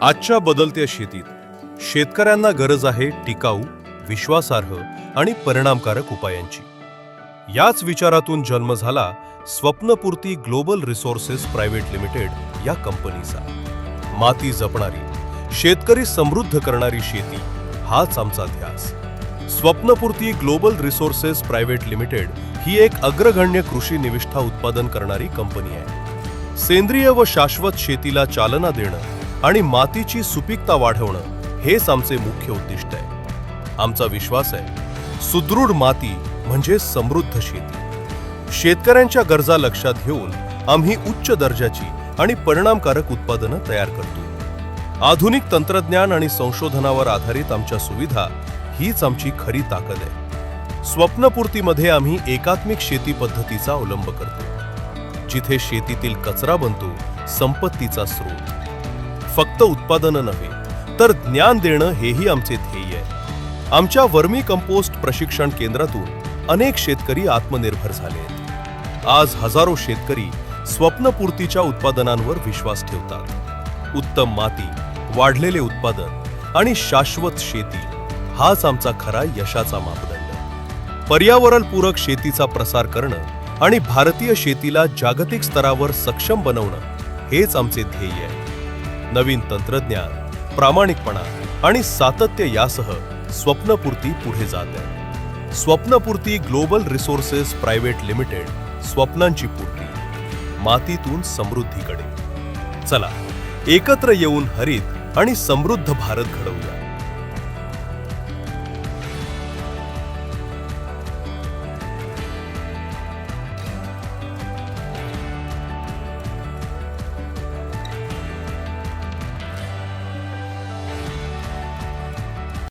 आजच्या बदलत्या शेतीत शेतकऱ्यांना गरज आहे टिकाऊ, विश्वासार्ह आणि परिणामकारक उपायांची. याच विचारातून जन्म झाला स्वप्नपूर्ती ग्लोबल रिसोर्सेस प्रायव्हेट लिमिटेड या कंपनीचा. माती जपणारी, शेतकरी समृद्ध करणारी शेती हाच आमचा ध्यास. स्वप्नपूर्ती ग्लोबल रिसोर्सेस प्रायव्हेट लिमिटेड ही एक अग्रगण्य कृषी निविष्ठा उत्पादन करणारी कंपनी आहे. सेंद्रिय व शाश्वत शेतीला चालना देणं आणि मातीची सुपीकता वाढवणं हेच आमचे मुख्य उद्दिष्ट आहे. आमचा विश्वास आहे, सुदृढ माती म्हणजे समृद्ध शेती. शेतकऱ्यांच्या गरजा लक्षात घेऊन आम्ही उच्च दर्जाची आणि परिणामकारक उत्पादनं तयार करतो. आधुनिक तंत्रज्ञान आणि संशोधनावर आधारित आमच्या सुविधा हीच आमची खरी ताकद आहे. स्वप्नपूर्तीमध्ये आम्ही एकात्मिक शेती पद्धतीचा अवलंब करतो, जिथे शेतीतील कचरा बनतो संपत्तीचा स्रोत. फक्त उत्पादनं नव्हे, तर ज्ञान देणं हेही आमचे ध्येय आहे. आमच्या वर्मी कंपोस्ट प्रशिक्षण केंद्रातून अनेक शेतकरी आत्मनिर्भर झाले आहेत. आज हजारो शेतकरी स्वप्नपूर्तीच्या उत्पादनांवर विश्वास ठेवतात. उत्तम माती, वाढलेले उत्पादन आणि शाश्वत शेती हाच आमचा खरा यशाचा मापदंड. पर्यावरणपूरक शेतीचा प्रसार करणं आणि भारतीय शेतीला जागतिक स्तरावर सक्षम बनवणं हेच आमचे ध्येय आहे. नवीन तंत्रज्ञान, प्रामाणिकपणा आणि सातत्य यासह स्वप्नपूर्ती पुढे जात आहे. स्वप्नपूर्ती ग्लोबल रिसोर्सेस प्रायव्हेट लिमिटेड, स्वप्नांची पूर्ती, मातीतून समृद्धीकडे. चला एकत्र येऊन हरित आणि समृद्ध भारत घडवूया.